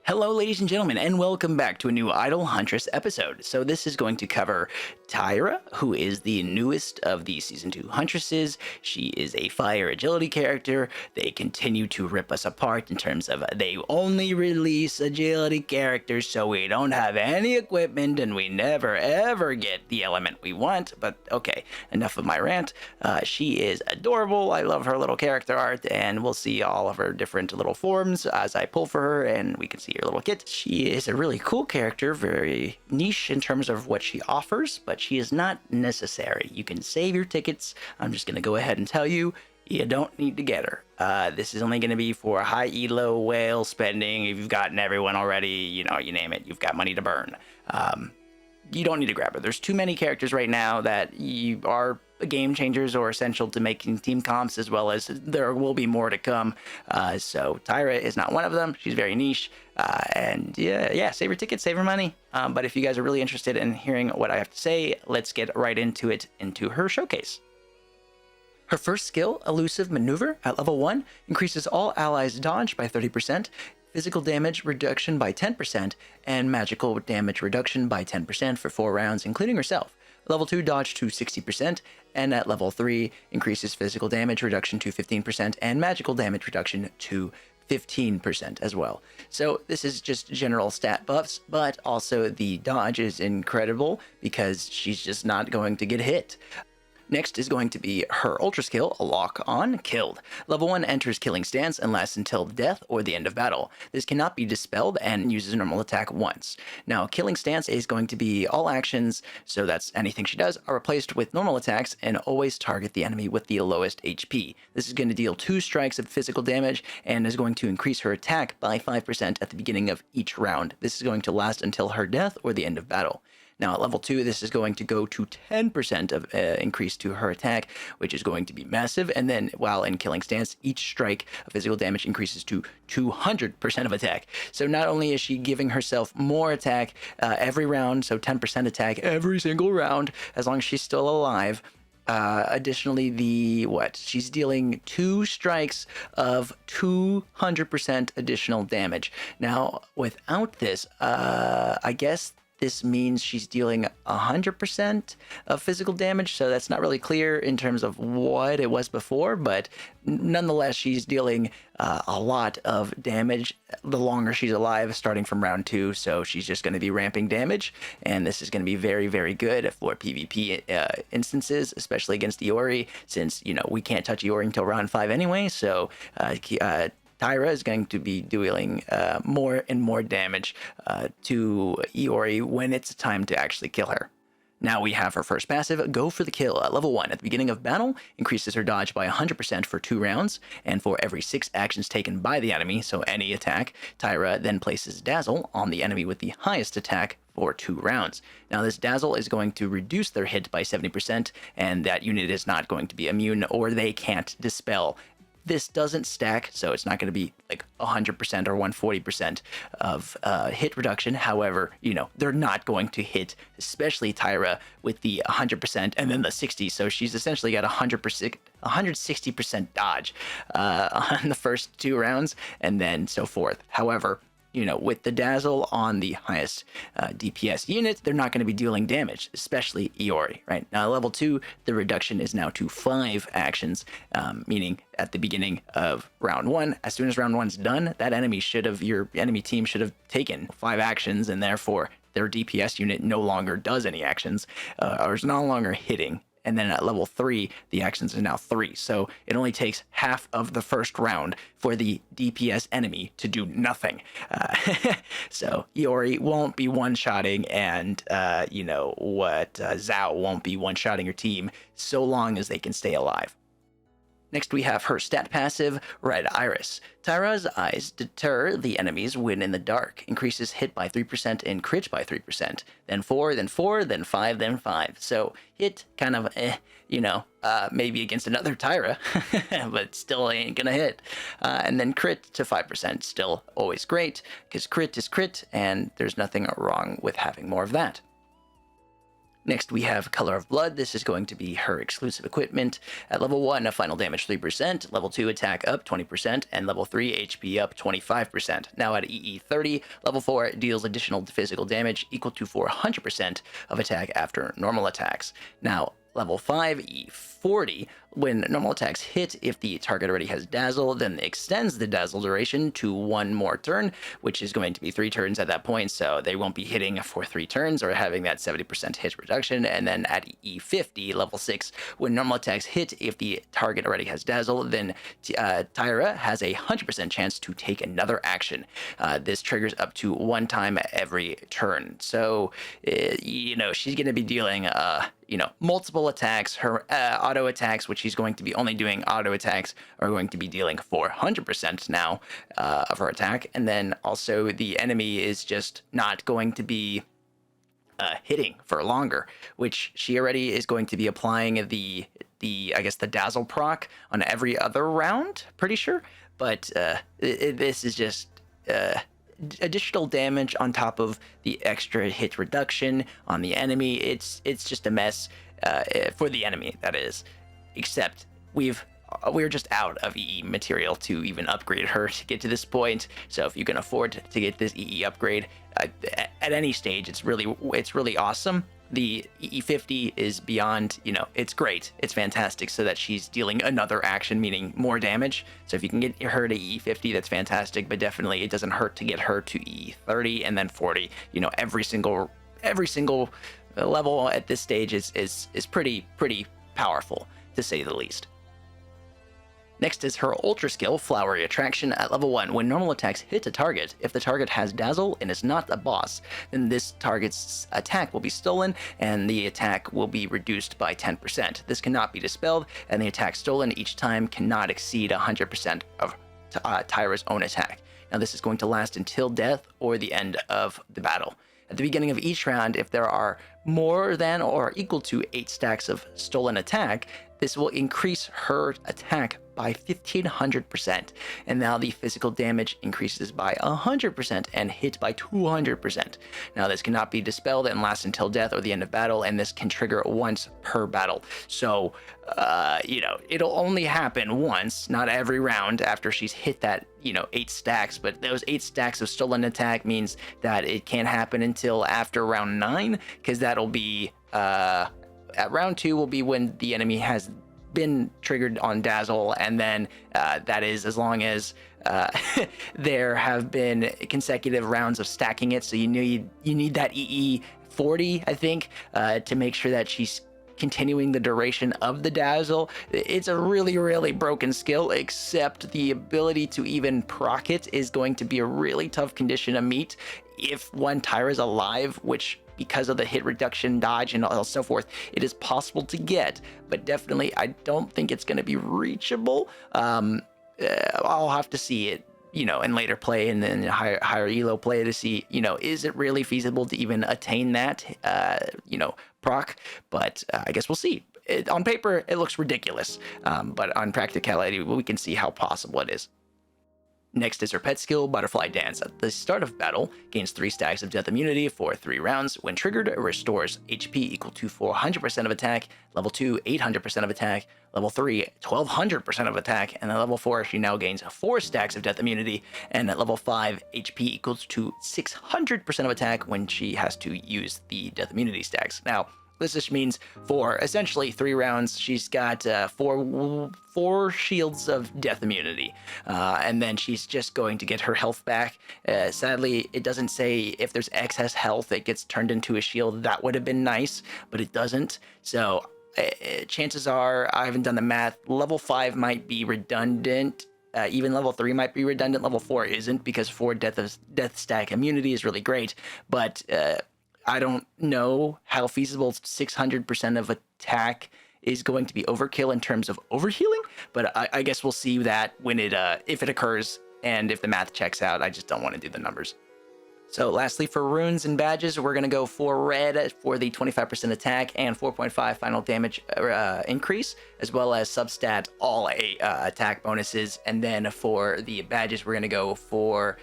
Hello, ladies and gentlemen, and welcome back to a new Idol Huntress episode. So this is going to cover Tyra, who is the newest of the Season 2 Huntresses. She is a fire agility character. They continue to rip us apart in terms of they only release agility characters, so we don't have any equipment, and we never ever get the element we want. But okay, enough of my rant. She is adorable. I love her little character art, and we'll see all of her different little forms as I pull for her, and we can see her little kit. She is a really cool character, very niche in terms of what she offers, but she is not necessary. You can save your tickets. I'm just going to go ahead and tell you, you don't need to get her. This is only going to be for high elo whale spending. If you've gotten everyone already, you name it, you've got money to burn. You don't need to grab her. There's too many characters right now that you are game changers or essential to making team comps, as well as there will be more to come. So Tyra is not one of them. She's very niche. And yeah, save your tickets, save your money. But if you guys are really interested in hearing what I have to say, let's get right into it, into her showcase. Her first skill, Elusive Maneuver, at level 1, increases all allies' dodge by 30%, physical damage reduction by 10%, and magical damage reduction by 10% for 4 rounds, including herself. Level 2 dodge to 60%, and at level 3 increases physical damage reduction to 15% and magical damage reduction to 15% as well. So this is just general stat buffs, but also the dodge is incredible because she's just not going to get hit. Next is going to be her ultra skill, Lock On Killed. Level 1 enters Killing Stance and lasts until death or the end of battle. This cannot be dispelled and uses normal attack once. Now, Killing Stance is going to be all actions, so that's anything she does, are replaced with normal attacks and always target the enemy with the lowest HP. This is going to deal 2 strikes of physical damage and is going to increase her attack by 5% at the beginning of each round. This is going to last until her death or the end of battle. Now at level 2, this is going to go to 10% of increase to her attack, which is going to be massive. And then while in Killing Stance, each strike of physical damage increases to 200% of attack. So not only is she giving herself more attack every round, so 10% attack every single round, as long as she's still alive. Additionally, she's dealing 2 strikes of 200% additional damage. Now, without this, I guess this means she's dealing 100% of physical damage, so that's not really clear in terms of what it was before, but nonetheless, she's dealing a lot of damage the longer she's alive, starting from round 2, so she's just going to be ramping damage, and this is going to be very, very good for PvP instances, especially against Iori, since, we can't touch Iori until round 5 anyway, so Tyra is going to be dealing more and more damage to Iori when it's time to actually kill her. Now we have her first passive, Go for the Kill. At level 1, at the beginning of battle, increases her dodge by 100% for 2 rounds, and for every 6 actions taken by the enemy, so any attack, Tyra then places Dazzle on the enemy with the highest attack for 2 rounds. Now this Dazzle is going to reduce their hit by 70%, and that unit is not going to be immune, or they can't dispel. This doesn't stack, so it's not going to be like 100% or 140% of hit reduction. However, they're not going to hit, especially Tyra, with the 100% and then the 60. So she's essentially got 160% dodge on the first 2 rounds, and then so forth. However, with the Dazzle on the highest DPS unit, they're not going to be dealing damage, especially Iori, right? Now, at level 2, the reduction is now to 5 actions, meaning at the beginning of round 1, as soon as round 1's done, your enemy team should have taken 5 actions, and therefore their DPS unit no longer does any actions, or is no longer hitting. And then at level 3, the actions are now 3. So it only takes half of the first round for the DPS enemy to do nothing. So Iori won't be one-shotting, and Zhao won't be one-shotting your team so long as they can stay alive. Next, we have her stat passive, Red Iris. Tyra's eyes deter the enemies when in the dark, increases hit by 3% and crit by 3%, then 4, then 4, then 5, then 5. So hit kind of, maybe against another Tyra, but still ain't gonna hit. And then crit to 5%, still always great, because crit is crit, and there's nothing wrong with having more of that. Next, we have Color of Blood. This is going to be her exclusive equipment. At level 1, a final damage 3%, level 2, attack up 20%, and level 3, HP up 25%. Now at EE 30, level 4 deals additional physical damage equal to 400% of attack after normal attacks. Now, level 5, E40, when normal attacks hit, if the target already has Dazzle, then extends the Dazzle duration to 1 more turn, which is going to be 3 turns at that point, so they won't be hitting for 3 turns or having that 70% hit reduction. And then at E50, level 6, when normal attacks hit, if the target already has Dazzle, then Tyra has a 100% chance to take another action. This triggers up to 1 time every turn. So, she's going to be dealing multiple attacks. Her auto attacks, which she's going to be only doing auto attacks, are going to be dealing 400% now of her attack. And then also the enemy is just not going to be hitting for longer, which she already is going to be applying the Dazzle proc on every other round, pretty sure. But this is just additional damage on top of the extra hit reduction on the enemy. It's just a mess for the enemy, that is. Except we're just out of EE material to even upgrade her to get to this point. So if you can afford to get this EE upgrade at any stage, it's really awesome. The EE50 is beyond, it's great. It's fantastic so that she's dealing another action, meaning more damage. So if you can get her to EE50, that's fantastic, but definitely it doesn't hurt to get her to EE30 and then 40. Every single level at this stage is pretty powerful, to say the least. Next is her Ultra skill, Flowery Attraction, at level 1. When normal attacks hit a target, if the target has Dazzle and is not a boss, then this target's attack will be stolen and the attack will be reduced by 10%. This cannot be dispelled, and the attack stolen each time cannot exceed 100% of Tyra's own attack. Now this is going to last until death or the end of the battle. At the beginning of each round, if there are more than or equal to 8 stacks of stolen attack, this will increase her attack by 1500%, and now the physical damage increases by 100% and hit by 200%. Now this cannot be dispelled and lasts until death or the end of battle, and this can trigger once per battle. So, it'll only happen once, not every round after she's hit that, 8 stacks, but those 8 stacks of stolen attack means that it can't happen until after round 9, because that'll be, at round 2 will be when the enemy has been triggered on Dazzle, and then that is as long as there have been consecutive rounds of stacking it. So you need that EE 40, I think, to make sure that she's continuing the duration of the Dazzle. It's a really broken skill, except the ability to even proc it is going to be a really tough condition to meet if one Tyra's alive, which, because of the hit reduction, dodge, and so forth, it is possible to get, but definitely I don't think it's going to be reachable. I'll have to see it, in later play and then higher elo play to see, is it really feasible to even attain that, proc? But I guess we'll see. On paper, it looks ridiculous, but on practicality, we can see how possible it is. Next is her pet skill, Butterfly Dance. At the start of battle, gains 3 stacks of death immunity for 3 rounds. When triggered, it restores HP equal to 400% of attack, level 2, 800% of attack, level 3, 1200% of attack, and at level 4, she now gains 4 stacks of death immunity, and at level 5, HP equals to 600% of attack when she has to use the death immunity stacks. Now, this just means for essentially 3 rounds, she's got 4 shields of death immunity, and then she's just going to get her health back. Sadly, it doesn't say if there's excess health, it gets turned into a shield. That would have been nice, but it doesn't. So chances are, I haven't done the math, level 5 might be redundant. Even level 3 might be redundant. Level 4 isn't, because 4 death stack immunity is really great, but I don't know how feasible 600% of attack is going to be overkill in terms of overhealing, but I guess we'll see that when if it occurs, and if the math checks out. I just don't want to do the numbers. So lastly, for runes and badges, we're going to go for red for the 25% attack and 4.5 final damage increase, as well as substat all attack bonuses. And then for the badges, we're going to go for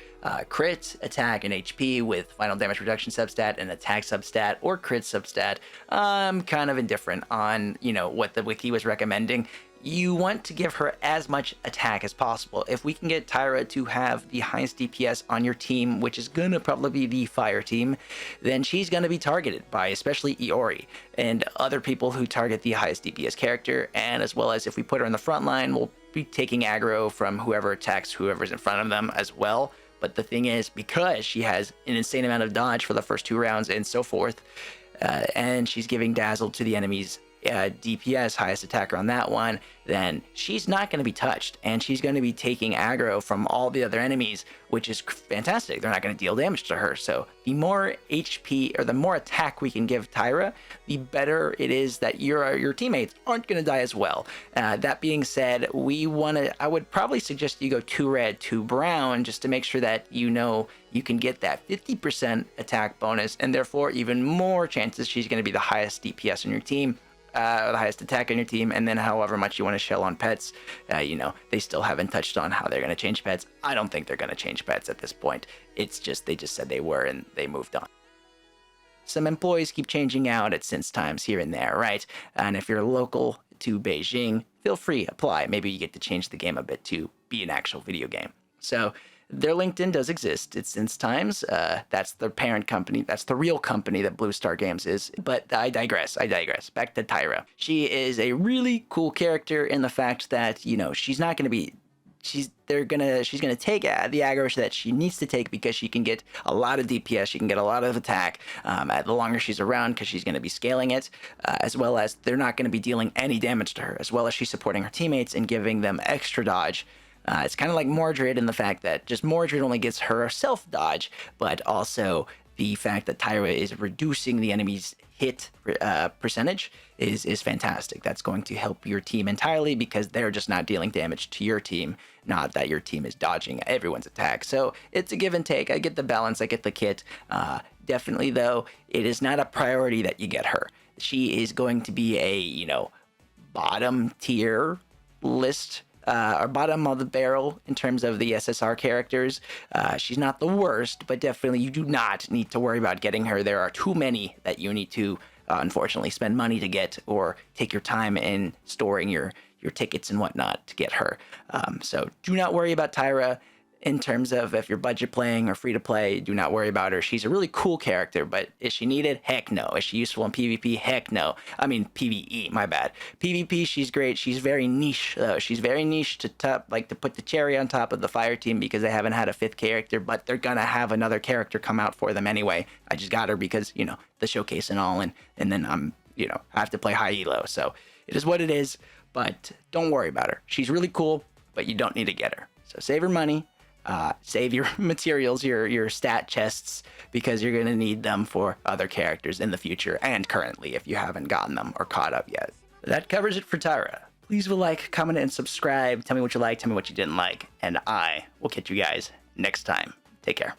crit, attack, and HP with final damage reduction substat and attack substat or crit substat. I'm kind of indifferent on, what the wiki was recommending. You want to give her as much attack as possible. If we can get Tyra to have the highest DPS on your team, which is going to probably be the fire team, then she's going to be targeted by especially Iori and other people who target the highest DPS character. And as well as if we put her in the front line, we'll be taking aggro from whoever attacks whoever's in front of them as well. But the thing is, because she has an insane amount of dodge for the first 2 rounds and so forth, and she's giving dazzle to the enemy's DPS, highest attacker on that one, then she's not going to be touched, and she's going to be taking aggro from all the other enemies, which is fantastic. They're not going to deal damage to her. So the more HP or the more attack we can give Tyra, the better it is that your teammates aren't going to die as well. That being said, I would probably suggest you go 2 red, 2 brown, just to make sure that you can get that 50% attack bonus, and therefore even more chances she's going to be the highest DPS on your team. The highest attack on your team, and then however much you want to shell on pets. They still haven't touched on how they're going to change pets. I don't think they're going to change pets at this point. It's just they just said they were and they moved on. Some employees keep changing out at since times here and there, right? And if you're local to Beijing, feel free, apply. Maybe you get to change the game a bit to be an actual video game. So their LinkedIn does exist. It's since times. That's the parent company. That's the real company that Blue Star Games is. But I digress. Back to Tyra. She is a really cool character in the fact that, she's not going to be... She's going to take the aggro that she needs to take because she can get a lot of DPS. She can get a lot of attack the longer she's around because she's going to be scaling it, as well as they're not going to be dealing any damage to her, as well as she's supporting her teammates and giving them extra dodge. It's kind of like Mordred in the fact that just Mordred only gets herself dodge, but also the fact that Tyra is reducing the enemy's hit percentage is fantastic. That's going to help your team entirely because they're just not dealing damage to your team, not that your team is dodging everyone's attack. So it's a give and take. I get the balance. I get the kit. Definitely, though, it is not a priority that you get her. She is going to be a, bottom tier list or bottom of the barrel in terms of the SSR characters. She's not the worst, but definitely you do not need to worry about getting her. There are too many that you need to, unfortunately, spend money to get or take your time in storing your tickets and whatnot to get her. So do not worry about Tyra. In terms of if you're budget playing or free to play, do not worry about her. She's a really cool character, but is she needed? Heck no. Is she useful in PvP? Heck no. I mean PvE, my bad. PvP, she's great. She's very niche though. She's very niche to put the cherry on top of the fire team because they haven't had a 5th character, but they're gonna have another character come out for them anyway. I just got her because, the showcase and all, and then I'm, I have to play high elo. So it is what it is, but don't worry about her. She's really cool, but you don't need to get her. So save her money. Save your materials, your stat chests, because you're going to need them for other characters in the future and currently if you haven't gotten them or caught up yet. That covers it for Tyra. Please like, comment, and subscribe. Tell me what you liked, tell me what you didn't like, and I will catch you guys next time. Take care.